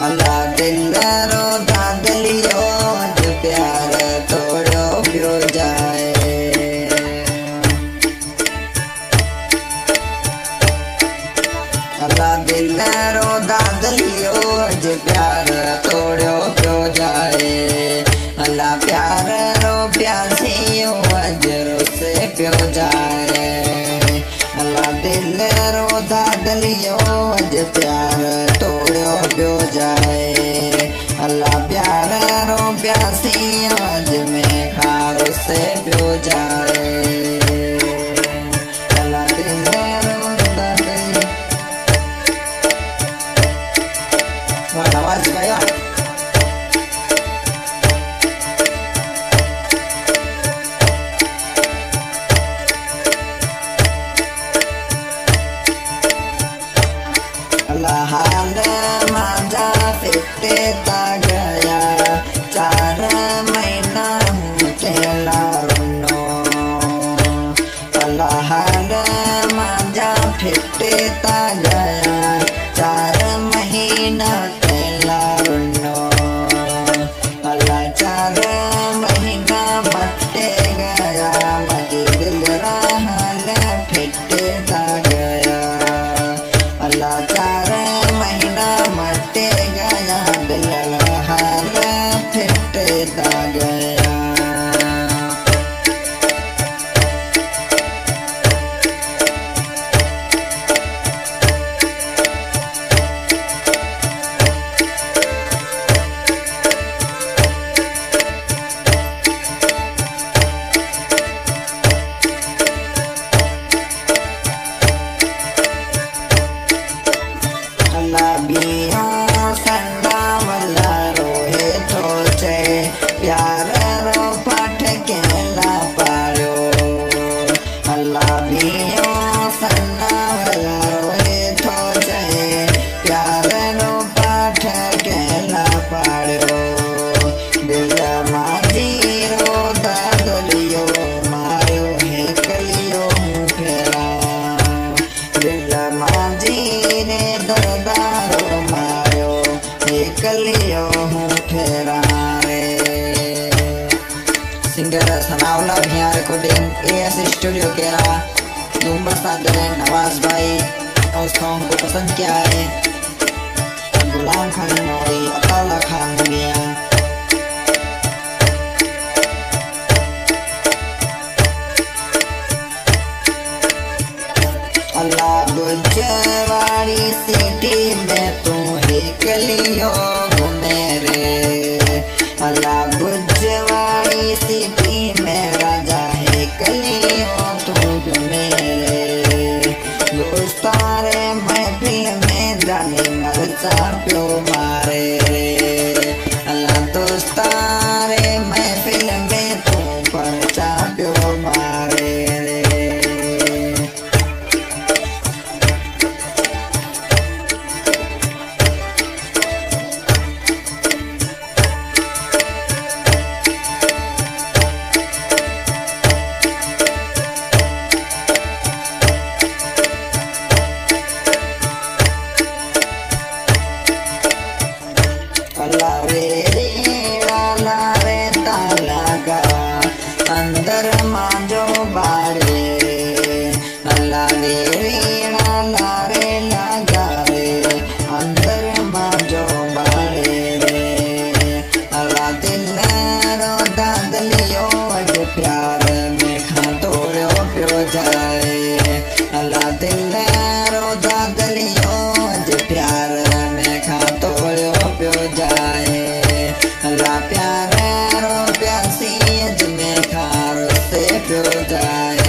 अल्लाह दिल रो दादलियो अज प्यार तोड़ो पियो जाए। अल्लाह दिल रो दादलियो अज प्यार तोड़ो पियो जाए। अल्लाह प्यार रो प्यासियो अज रुसे पियो जाए। अल्लाह दिल रो दादलियो अज प्यार तोड़ो पियो जाए। अल्लाह प्यार रो प्यासियो अज में खार से पियो जाए। अल्लाह दिल रो दादलियो आवाज गया। अल्लाह मांझा फिटे ता गया 4 महीना तेला रुनो। अल्लाह मांझा फिटे ता गया 4 महीना तेला रुनो। अल्लाह 4 महीना मटे गया मजी दिल रहल फिटे ता गया। अल्लाह 4 महीना मटे गया दिल रहल फिटे ता गया। अल्लाह बिया संगा वाला रोहे थोचे प्यार रो पाठ केला पारो। अल्लाह बिया संगा वाला रोहे थोचे प्यार रो पाठ केला पारो। दिल माजी रो दादलियो मारो है कलियो फेरा। दिल माजी ने दरदारो मारो कलियो हूँ फेरा रे। सिंगर सनाउल्ला भैया रिकॉर्डिंग एएस स्टूडियो केरा। तुम साथ नवाज भाई और सॉन्ग को पसंद किया है गुलाम खान नौरी अताउल्ला खान भैया। अल्लाह बुजवाड़ी सिटी में तू ही कलियो घूमे रे। अल्लाह बुजवाड़ी सिटी में राजा है कलियो तू घूमे रे। दोस्तारे महफिल में जाने मरचा प्यो मारे रे। अल्लाह दोस्तारे महफिल में तू परचा प्यो मारे रे। अल्लाह रे रीड़ा रे ताला का अंदर मांझो बारे। अल्लाह रे रीड़ा रे लगा रे अंदर मांझो बारे रे। अल्लाह दिल रो दादलियो अज प्यार में खातोड़ो पियो जाए। अल्लाह दिल रो दादलियो अज प्यार में खातोड़ो पियो जाए। अल्लाह प्यार रो प्यासी अज में खार से पियो जाए।